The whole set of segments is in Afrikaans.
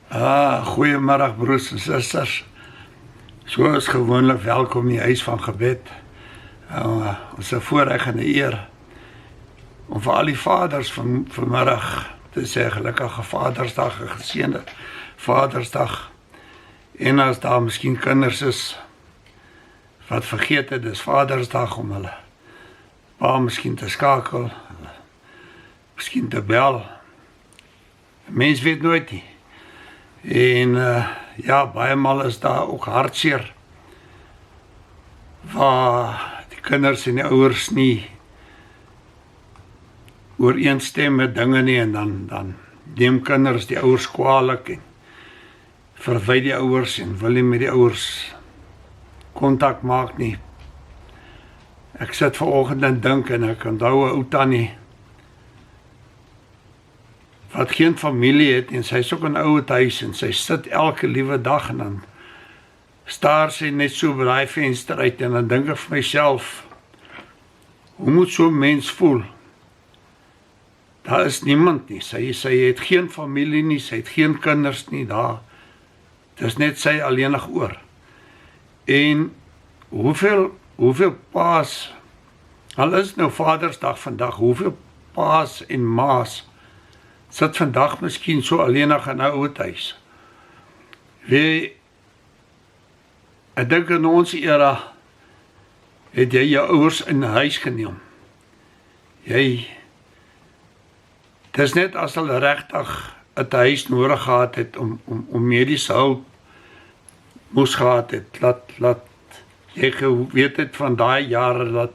Goeiemiddag broers en susters. Soos gewoonlik welkom in die huis van gebed. Ons is 'n voorreg en 'n eer om vir al die vaders vanmiddag te sê gelukkige Vadersdag, 'n geseënde Vadersdag. En as daar miskien kinders is wat vergeet het, dis Vadersdag om hulle pa miskien te skakel, miskien te bel. Mens weet nooit nie. En baie maal is daar ook hartseer waar die kinders en die ouers nie ooreenstem met dinge nie, en dan neem kinders die ouers kwaadlik en verwy die ouers en wil nie met die ouers kontak maak nie. Ek sit vanoggend en dink en ek onthou 'n ou tannie wat geen familie het en sy is ook in 'n ouer huis en sy sit elke liewe dag en dan staar sy net so by daai venster uit en dan dink ek vir myself, hoe moet so 'n mens voel? Daar is niemand nie, sy het geen familie nie, sy het geen kinders nie daar. Dis net sy alleenig oor. En hoeveel paas, al is nou Vadersdag vandag, hoeveel paas en maas sit vandag miskien so alleenig in 'n ouer huis. Ek dink in ons era het jy jou ouers in huis geneem. Dis net as hulle regtig 'n huis nodig gehad het om mediese hulp moes gehad het, laat jy geweet het van daai jare dat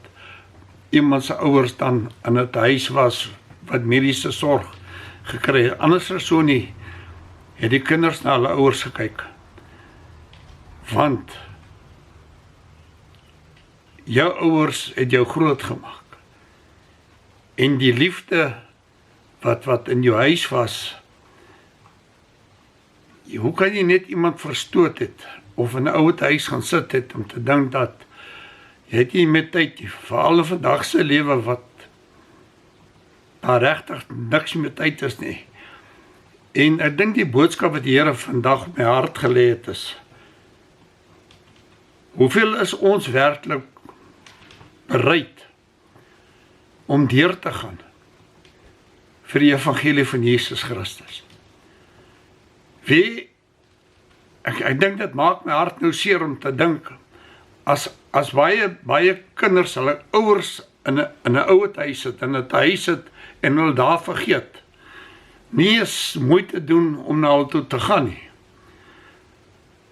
iemand se ouers dan in 'n huis was wat mediese sorg gekry. Anders as so nie, het die kinders na hulle ouers gekyk. Want jou ouers het jou groot gemaak. En die liefde wat in jou huis was, hoe kan jy net iemand verstoot het, of in 'n ouer huis gaan sit het, om te dink dat jy het nie met tyd, veral in vandag se lewe wat daar regtig niks met tyd is nie. En ek dink die boodskap wat die Here vandag op my hart gelê het is, hoeveel is ons werklik bereid om deur te gaan vir die evangelie van Jesus Christus? Ek dink dit maak my hart nou seer om te dink, as baie kinders hulle ouers in 'n ouer huis sit, in 'n huis sit en hulle daar vergeet, nie eens moeite doen om na hulle toe te gaan nie.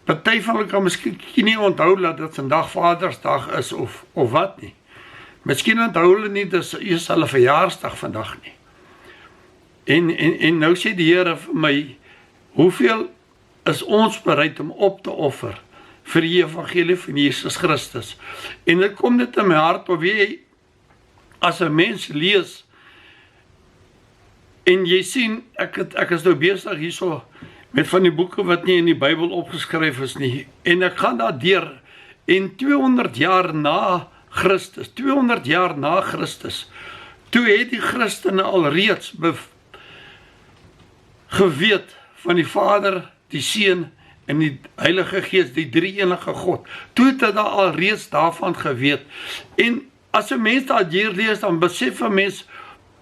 Party van hulle kan miskien nie onthou dat dit vandag Vadersdag is of wat nie. Miskien onthou hulle nie, dis eers hulle verjaarsdag vandag nie. En nou sê die Here vir my, hoeveel is ons bereid om op te offer vir die evangelie van Jesus Christus? En dit kom dit in my hart, of jy, as 'n mens lees, en jy sien, ek is nou besig hierso met van die boeke wat nie in die Bybel opgeskryf is nie, en ek gaan daar deur, en 200 jaar na Christus, toe het die Christene alreeds geweet van die Vader, die Seun en die Heilige Gees, die drie-enige God. Toe het hulle alreeds daarvan geweet. En as 'n mens daar hier lees, dan besef 'n mens,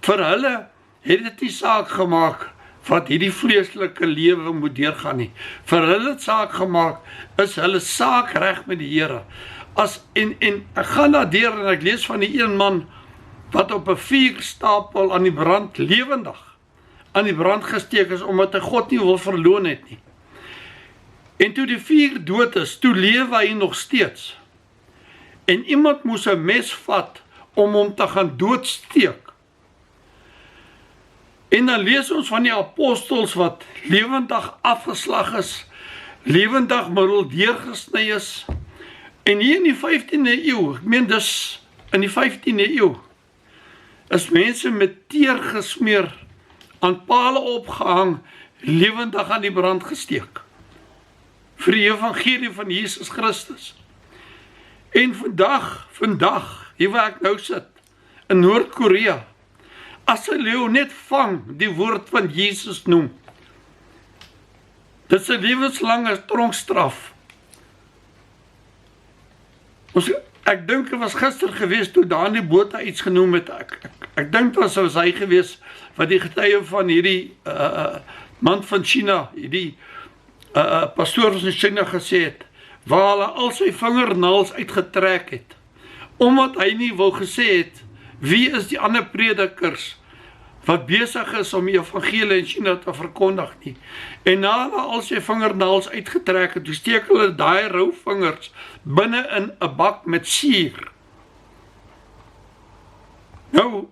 vir hulle het dit nie saak gemaak wat hierdie vleeslike lewe moet deurgaan nie. Vir hulle het saak gemaak, is hulle saak reg met die Here. En ek gaan daar deur en ek lees van die een man wat op 'n vuurstapel aan die brand, lewendig aan die brand gesteek is, omdat hy God nie wil verloon het nie. En toe die vuur dood is, toe lewe hy nog steeds. En iemand moes 'n mes vat om hom te gaan doodsteek. En dan lees ons van die apostels wat lewendig afgeslag is, lewendig middel deurgesny is. En hier in die 15de eeu, ek meen dis in die 15de eeu, is mense met teer gesmeer, aan pale opgehang, lewendig aan die brand gesteek. Vir die evangelie van Jesus Christus. En vandag, hier waar ek nou sit, in Noord-Korea, as 'n leeu net vang, die woord van Jesus noem, Dit is 'n lewenslange tronkstraf. Ek dink dit was gister gewees toe Dani Botha iets genoem het. Ek dink dit was hy gewees wat die getuie van hierdie man van China, hierdie pastoor van China gesê het, waar hulle al sy vingernaels uitgetrek het, omdat hy nie wou gesê het, wie is die ander predikers wat besig is om die evangelie in China te verkondig nie. En na hulle al sy vingernaels uitgetrek het, toe steek hulle daai rou vingers binne in 'n bak met suur. Nou,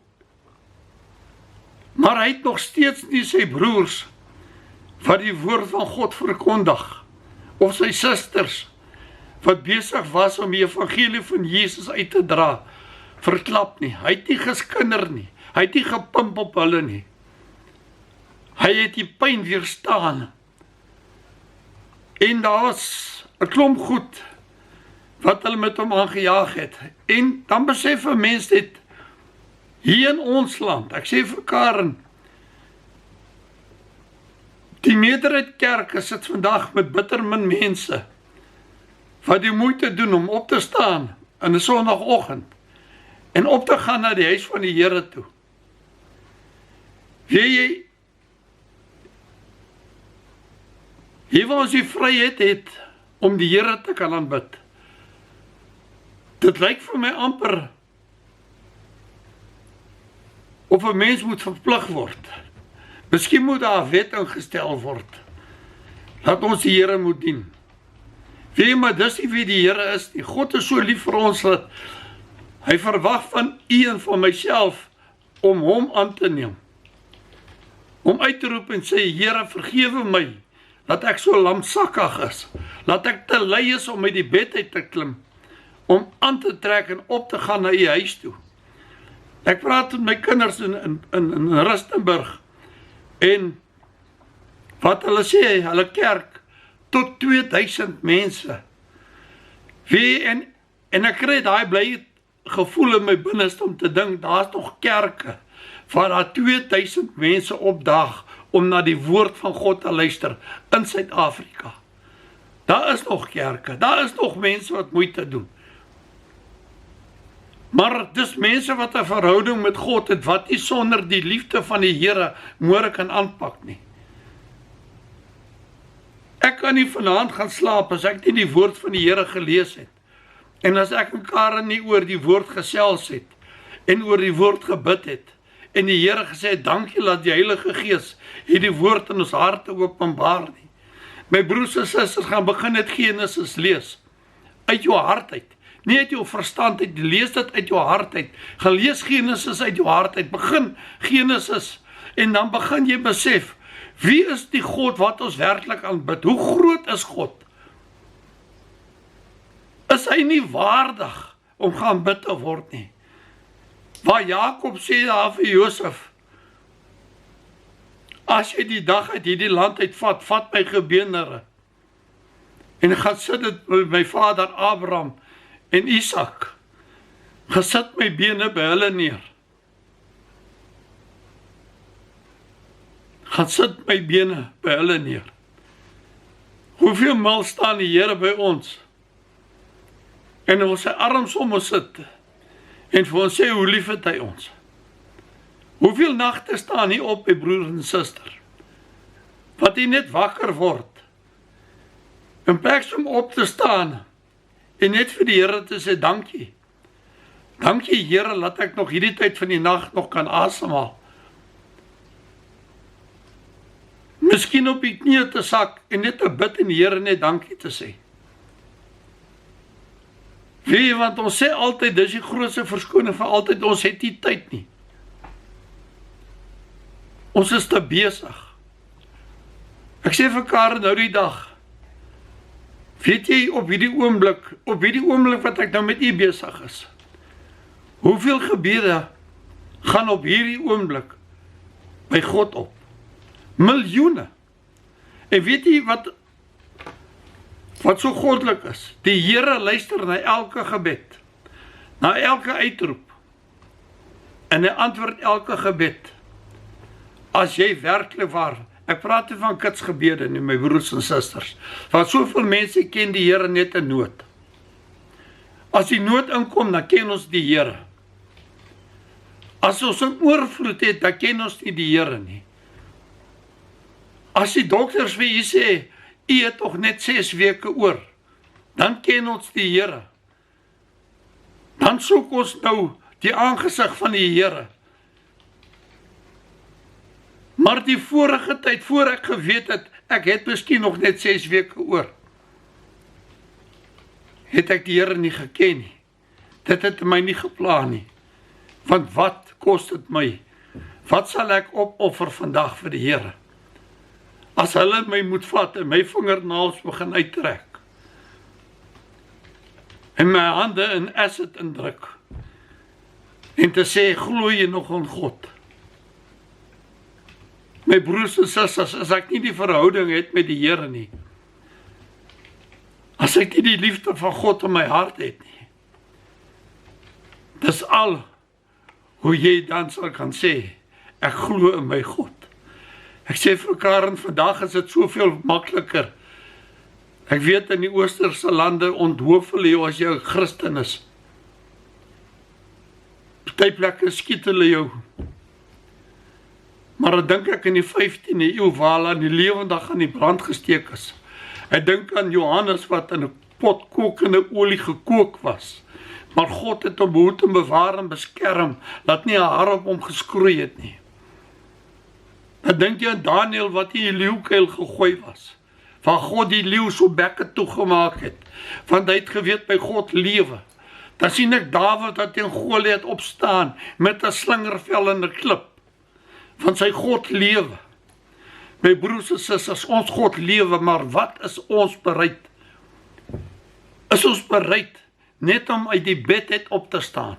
maar hy het nog steeds nie sy broers wat die woord van God verkondig, of sy susters wat besig was om die evangelie van Jesus uit te dra, verklap nie. Hy het nie geskinder nie. Hy het nie gepimp op hulle nie. Hy het die pyn weerstaan. En daar's 'n klomp goed wat hulle met hom aangejaag het. En dan besef 'n mens dit hier in ons land. Ek sê vir Karen, die meerderheid kerke sit vandag met bitter min mense wat die moeite doen om op te staan in 'n Sondagoggend en op te gaan na die huis van die Here toe. Weet jy waar ons die vryheid het om die Here te kan aanbid. Dit lyk vir my amper of 'n mens moet verplig word. Miskien moet daar 'n wet ingestel word dat ons die Here moet dien. Weet jy, maar dis nie wie die Here is nie. God is so lief vir ons dat hy verwag van u en van myself om hom aan te neem. Om uit te roep en sê, Here, vergewe my, dat ek so lamsakkig is, dat ek te lui is om uit die bed uit te klim, om aan te trek en op te gaan na u huis toe. Ek praat met my kinders in Rustenburg, en wat hulle sê, hulle kerk, tot 2000 mense. En ek kry daai bly gevoel in my binneste om te dink, daar's nog kerke, waar daar 2000 mense opdaag, om na die woord van God te luister, in Suid-Afrika. Daar is nog kerke, daar is nog mense wat moeite doen. Maar dis mense wat 'n verhouding met God het, wat nie sonder die liefde van die Here môre kan aanpak nie. Ek kan nie vanaand gaan slaap as ek nie die woord van die Here gelees het. En as ek en Karen nie oor die woord gesels het, en oor die woord gebid het, en die Here gesê, dankie dat die Heilige Gees hierdie woord in ons harte openbaar nie. My broers en susters, gaan begin het Genesis lees, uit jou hart uit, nie uit jou verstand uit, lees dit uit jou hart uit, gaan lees Genesis uit jou hart uit, begin Genesis, en dan begin jy besef, wie is die God wat ons werklik aanbid? Hoe groot is God? Is hy nie waardig om geaanbid te word nie? Waar Jakob sê daar vir Josef, as jy die dag uit hierdie land uitvat, vat my gebeendere, en gaan sit dit met my vader Abraham en Isak, gesit my bene by hulle neer. Gaan sit my bene by hulle neer. Hoeveel maal staan die Here by ons, en ons sy arms om ons sit, en vir ons sê hoe lief het hy ons. Hoeveel nagte staan hy op, my broer en suster, wat hy net wakker word, in plek om op te staan, en net vir die Here te sê, dankie. Dankie Here, laat ek nog hierdie tyd van die nag nog kan asemhaal. Miskien op die knie te sak, en net te bid en die Here net dankie te sê. Weet jy, want ons sê altyd, dis die grootste verskoning van altyd, ons het nie tyd nie. Ons is te besig. Ek sê vir Karen nou die dag, weet jy, op hierdie oomblik wat ek nou met u besig is, hoeveel gebede gaan op hierdie oomblik by God op? Miljoene. En weet jy wat so goddelik is? Die Here luister na elke gebed, na elke uitroep, en hy antwoord elke gebed, as jy werklik waar Ek praat nie van kitsgebede nie, my broers en susters. Want soveel mense ken die Here net in nood. As die nood inkom, dan ken ons die Here. As ons 'n oorvloed het, dan ken ons nie die Here nie. As die dokters vir u sê, u het tog net 6 weke oor, dan ken ons die Here. Dan soek ons nou die aangesig van die Here. Maar die vorige tyd, voor ek geweet het, ek het miskien nog net 6 weke oor, het ek die Here nie geken nie. Dit het my nie gepla nie. Want wat kos dit my? Wat sal ek opoffer vandag vir die Here? As hulle my moet vat en my vingernaels begin uittrek, en my hande in acid indruk, en te sê, glo jy nog aan God? My broers en susters, as ek nie die verhouding het met die Here nie, as ek nie die liefde van God in my hart het nie, dis al hoe jy dan sal kan sê, ek glo in my God. Ek sê vir Karen, vandag is dit soveel makliker. Ek weet in die oosterse lande onthoof hulle jou as jy 'n Christen is. Party plekke skiet hulle jou. Maar ek dink ek in die 15de eeu waar hulle aan die lewendig aan die brand gesteek is. Ek dink aan Johannes wat in 'n pot kokende olie gekook was. Maar God het hom behoed en bewaar en beskerm, dat nie 'n haar op hom geskroei het nie. Dan dink jy aan Daniel wat in die leeukuil gegooi was, van God die leeu so bekke toegemaak het, want hy het geweet by God lewe. Dan sien ek Dawid wat teen Goliat opstaan, met 'n slingervel en 'n klip, van sy God lewe. My broers en susters, ons God lewe, maar wat is ons bereid? Is ons bereid net om uit die bed uit op te staan?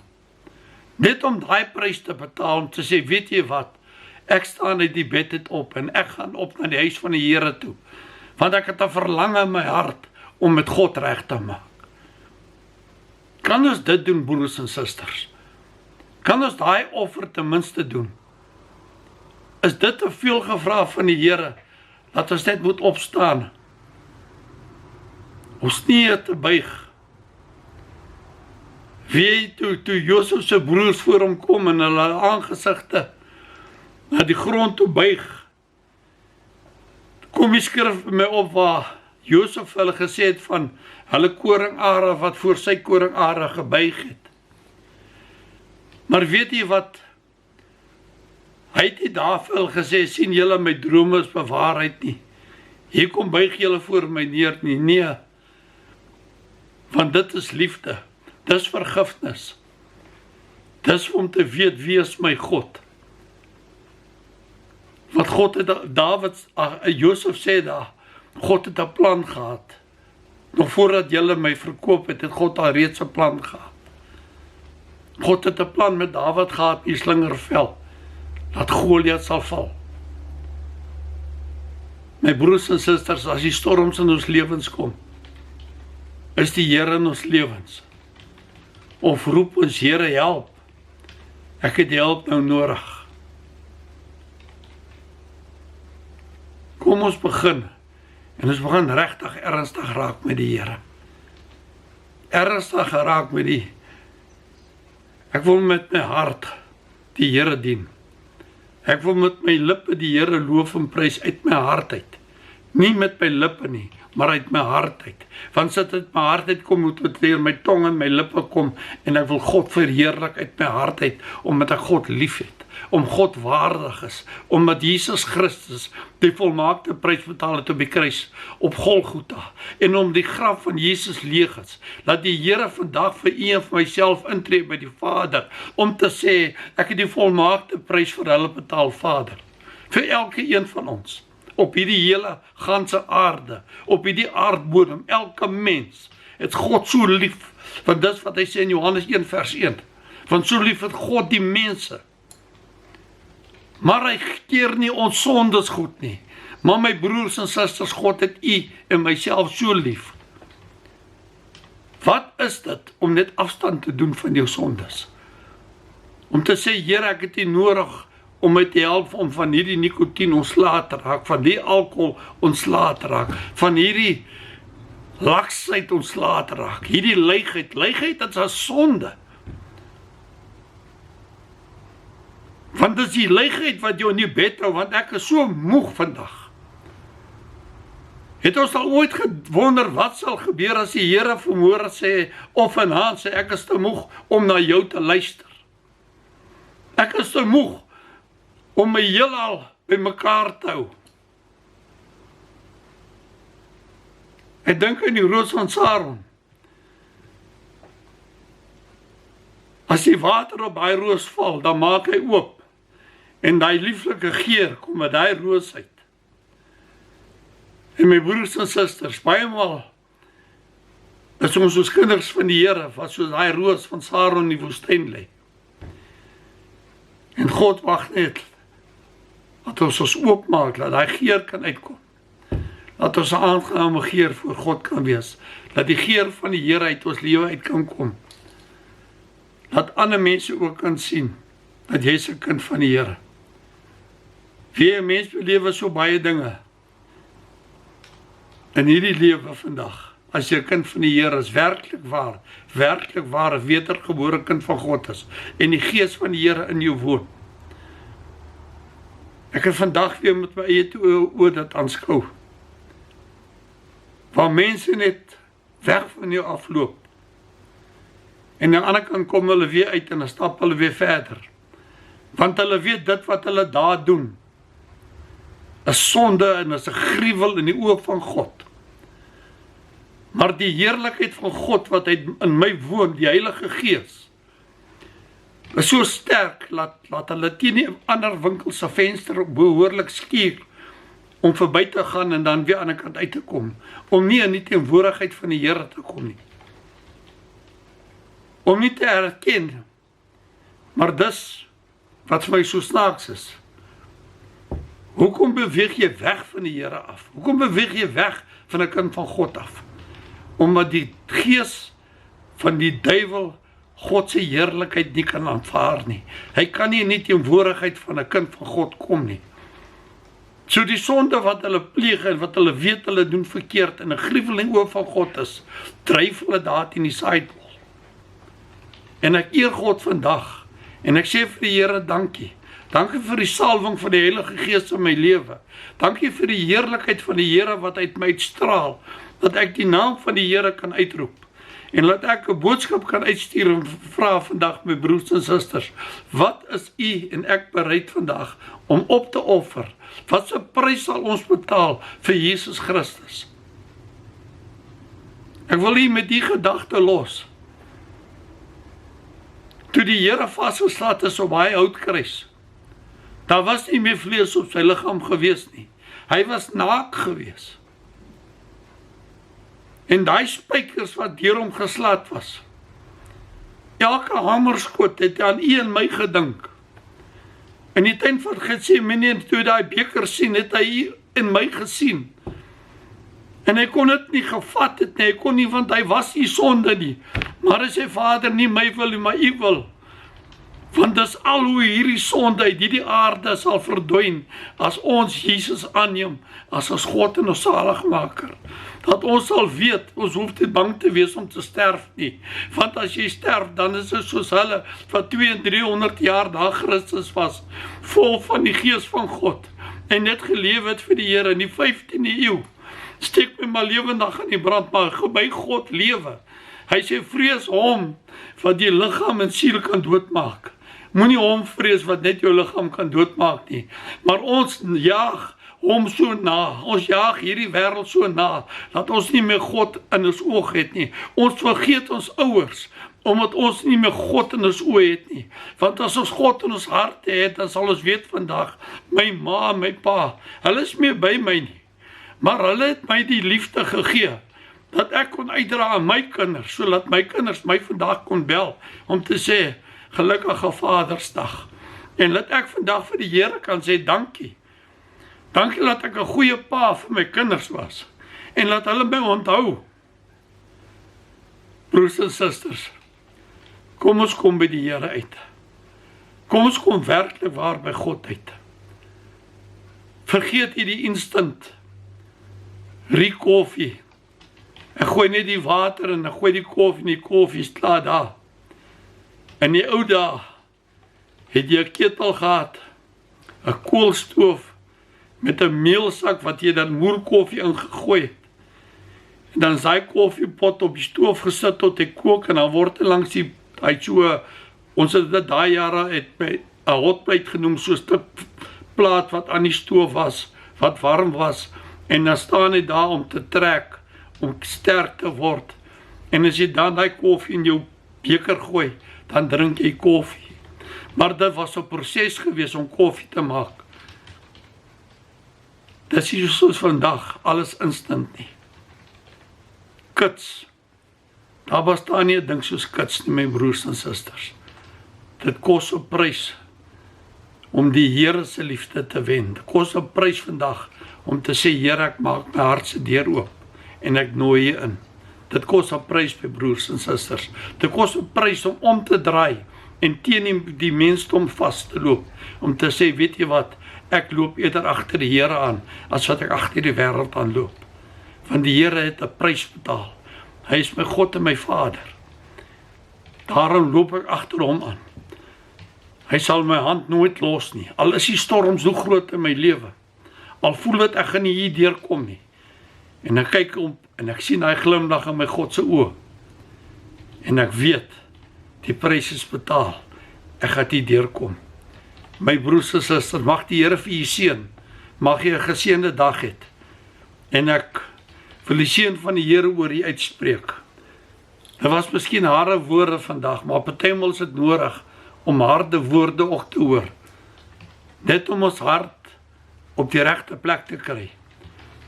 Net om daai prys te betaal, om te sê, weet jy wat? Ek staan uit die bed uit op, en ek gaan op na die huis van die Here toe. Want ek het 'n verlange in my hart, om met God reg te maak. Kan ons dit doen, broers en susters? Kan ons daai offer ten minste doen? Is dit te veel gevra van die Here, dat ons net moet opstaan, ons knieë te buig? Wie toe Josef se broers voor hom kom en hulle aangesigte na die grond toe buig, kom die skrif by my op waar Josef hulle gesê het van hulle koringare wat voor sy koringare gebuig het. Maar weet jy wat? Hy het nie daar vir hulle gesê, sien julle my drome is bewaarheid nie. Hier kom buig julle voor my neer nie. Nee. Want dit is liefde. Dis vergifnis. Dis om te weet wie is my God. Want God het Josef sê daar, God het 'n plan gehad. Nog voordat julle my verkoop het, het God al reeds 'n plan gehad. God het 'n plan met Dawid gehad, die slingervel, dat Goliat sal val. My broers en susters, as die storms in ons lewens kom, is die Here in ons lewens. Of roep ons, Here, help. Ek het hulp nou nodig. Kom ons begin, en ons begin regtig ernstig raak met die Here. Ernstig raak met die. Ek wil met my hart die Here dien. Ek wil met my lippe die Here loof en prys uit my hart uit. Nie met my lippe nie, maar uit my hart uit. Want sit uit my hart uit kom, moet dit deur my tong en my lippe kom, en ek wil God verheerlik uit my hart uit, omdat ek God lief het, om God waardig is, omdat Jesus Christus die volmaakte prys betaal het op die kruis, op Golgotha, en om die graf van Jesus leeg is. Laat die Here vandag vir u en vir myself intree by die Vader, om te sê, ek het die volmaakte prys vir hulle betaal, Vader, vir elke een van ons, op hierdie hele ganse aarde, op hierdie aardbodem, elke mens, het God so lief, want dis wat hy sê in Johannes 1 vers 1, want so lief het God die mense, maar hy keer nie ons sondes goed nie, maar my broers en susters, God het u en myself so lief. Wat is dit om net afstand te doen van jou sondes? Om te sê, Here, ek het u nodig om my te help om van hierdie nikotien ontslae te raak, van die alkohol ontslae te raak, van hierdie laksheid ontslae te raak, hierdie leegheid is 'n sonde. Want dis die leegheid wat jou in die bed hou, want ek is so moeg vandag. Het ons al ooit gewonder wat sal gebeur as die Here vanmôre sê, of vanaand sê, ek is te moeg om na jou te luister. Ek is te moeg om my heelal by mekaar te hou. Ek dink aan die roos van Saron. As die water op daai roos val, dan maak hy oop. En daai lieflike geur kom uit daai roos uit. En my broers en susters, baie maal is ons soos kinders van die Here, wat soos daai roos van Saron in die woestyn lê. En God wag net dat ons oopmaak, dat daai geur kan uitkom. Dat ons 'n aangename geur voor God kan wees. Dat die geur van die Here uit ons lewe uit kan kom. Dat ander mense ook kan sien dat jy 'n kind van die Here. Wie 'n mens belewe so baie dinge in hierdie lewe vandag. As jy 'n kind van die Here is, werklik waar 'n wedergebore kind van God is en die gees van die Here in jou woon. Ek het vandag weer met my eie oë dit aanskou. Waar mense net weg van jou afloop. En aan die ander kant kom hulle weer uit en dan stap hulle weer verder. Want hulle weet dit wat hulle daar doen is sonde en is 'n gruwel in die oë van God. Maar die heerlikheid van God wat in my woon, die Heilige Gees, is so sterk, laat hulle teen die ander winkel se venster behoorlik skuur, om verby te gaan en dan weer aan die kant uit te kom, om nie in die teenwoordigheid van die Here te kom nie. Om nie te herken, maar dis wat vir my so snaaks is. Hoekom beweeg jy weg van die Here af? Hoekom beweeg jy weg van 'n kind van God af? Omdat die gees van die duiwel God se heerlikheid nie kan aanvaar nie. Hy kan nie in die teenwoordigheid van 'n kind van God kom nie. So die sonde wat hulle pleeg en wat hulle weet hulle doen verkeerd en 'n gruweling oor van God is, dryf hulle daar teen die sidewall. En ek eer God vandag en ek sê vir die Here dankie. Dankie vir die salwing van die Heilige Gees in my lewe. Dankie vir die heerlikheid van die Here wat uit my uitstraal, dat ek die naam van die Here kan uitroep. En laat ek 'n boodskap kan uitstuur en vra vandag my broers en susters, wat is u en ek bereid vandag om op te offer? Wat se prys sal ons betaal vir Jesus Christus? Ek wil u met die gedagte los. Toe die Here vasgeslaan is op daai houtkruis, daar was nie meer vlees op sy liggaam gewees nie. Hy was naak gewees. En daai spykers wat deur hom geslaan was, elke hamerskoot het aan u en my gedink. In die tuin van Getsemane, toe daai beker sien, het hy u en my gesien. En hy kon dit nie gevat het nie, hy kon nie, want hy was nie sonde nie. Maar hy sê, Vader, nie my wil nie, maar u wil. Want dis al hoe hierdie sonde uit hierdie aarde sal verdwyn, as ons Jesus aanneem, as ons God en ons saligmaker. Dat ons sal weet, ons hoef nie bang te wees om te sterf nie. Want as jy sterf, dan is dit soos hulle, wat 200 en 300 jaar na Christus was, vol van die gees van God, en net geleef het vir die Here in die 15de eeu. Steek my maar lewendig in die brand, maar by God lewe. Hy sê, vrees hom, wat die liggaam en siel kan doodmaak. Moenie hom vrees wat net jou liggaam kan doodmaak nie. Maar ons jaag hom so na, ons jaag hierdie wêreld so na, dat ons nie meer God in ons oog het nie. Ons vergeet ons ouers, omdat ons nie meer God in ons oë het nie. Want as ons God in ons harte het, dan sal ons weet vandag, my ma, my pa, hulle is meer by my nie. Maar hulle het my die liefde gegee, dat ek kon uitdra aan my kinders, sodat my kinders my vandag kon bel, om te sê, gelukkige Vadersdag. En dat ek vandag vir die Here kan sê, dankie. Dankie dat ek 'n goeie pa vir my kinders was. En laat hulle my onthou. Broers en susters, kom ons kom by die Here uit. Kom ons kom werklik waar by God uit. Vergeet jy die instant koffie. Ek gooi net die water en ek gooi die koffie is klaar daar. In die ou dae het jy 'n ketel gehad, 'n koolstoof met 'n meelsak wat jy dan moerkoffie ingegooi het. En dan is daai koffiepot op die stoof gesit tot hy kook en dan word hy langs die, ons het dit daai jare het by 'n hotplate genoem, so 'n stuk plaat wat aan die stoof was, wat warm was, en dan staan hy daar om te trek, om sterk te word. En as jy dan daai koffie in jou beker gooi, dan drink jy koffie. Maar dit was 'n proses gewees om koffie te maak. Dit is nie soos vandag, alles instant nie. Kits. Daar was daar nie 'n ding soos kits nie, my broers en susters. Dit kos 'n prys om die Here se liefde te wen. Dit kos 'n prys vandag om te sê, Here, ek maak my hart se deur oop en ek nooi jy in. Dit kos 'n prys, my broers en susters. Dit kos 'n prys om te draai en teen die mensdom vas te loop, om te sê, weet jy wat, ek loop eerder agter die Here aan, as wat ek agter die wêreld aanloop. Want die Here het 'n prys betaal. Hy is my God en my Vader. Daarom loop ek agter hom aan. Hy sal my hand nooit los nie, al is die storm so groot in my lewe, al voel dit ek gaan nie hier deurkom nie. En ek kyk om, en ek sien hy glimlag in my God se oë, en ek weet, die prys is betaal, ek gaan hier deurkom. My broers en susters, mag die Here vir u seën, mag jy 'n geseënde dag hê, en ek wil die seën van die Here oor u uitspreek. Dit was miskien harde woorde vandag, maar partymal is dit nodig om harde woorde ook te hoor. Net om ons hart op die regte plek te kry.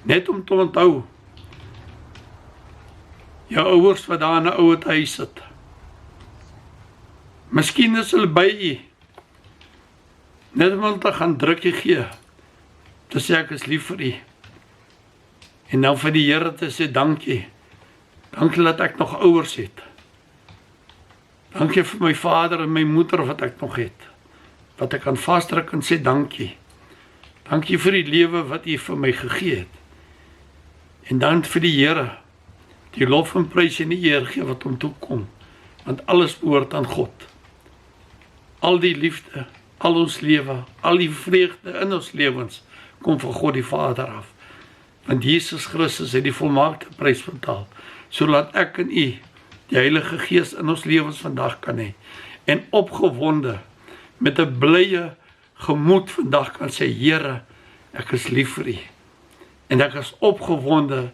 Net om te onthou, jou ouers wat daar in 'n ouer huis sit. Miskien is hulle by u, net om te gaan drukkie gee, te sê ek is lief vir u. En dan vir die Here te sê dankie. Dankie dat ek nog ouers het. Dankie vir my vader en my moeder wat ek nog het. Wat ek kan vasdruk en sê dankie. Dankie vir die lewe wat u vir my gegee het. En dan vir die Here, die lof en prys en die eer gee wat hom toekom. Want alles behoort aan God. Al die liefde, al ons lewe, al die vreugde in ons lewens, kom van God die Vader af. Want Jesus Christus het die volmaakte prys betaal, sodat ek en u die Heilige Gees in ons lewens vandag kan hê, en opgewonde, met 'n blye gemoed vandag kan sê, Here, ek is lief vir u, en ek is opgewonde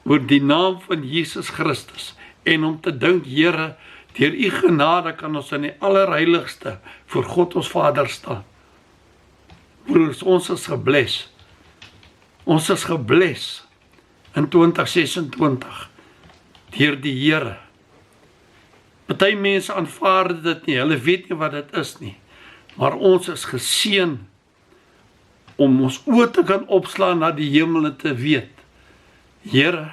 oor die naam van Jesus Christus, en om te dink, Here, deur u genade kan ons in die allerheiligste voor God ons Vader staan. Broers, ons is gebless. Ons is gebless in 2026 deur die Here. Party mense aanvaar dit nie, hulle weet nie wat dit is nie. Maar ons is geseën om ons oë te kan opslaan na die hemel en te weet, Here,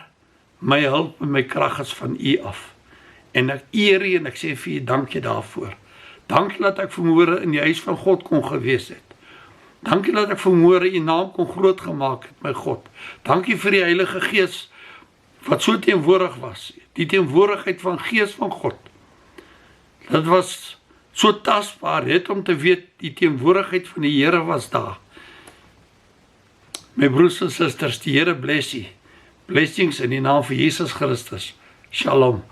my hulp en my krag is van u af. En ek eer u en ek sê vir u dankie daarvoor. Dankie dat ek vanmôre in die huis van God kon gewees het. Dankie dat ek vanmôre u naam kon groot gemaak het, my God. Dankie vir die Heilige Gees wat so teenwoordig was. Die teenwoordigheid van Gees van God. Dit was so tasbaar, net om te weet die teenwoordigheid van die Here was daar. My broers en susters, die Here bless u. Blessings in die naam van Jesus Christus. Shalom.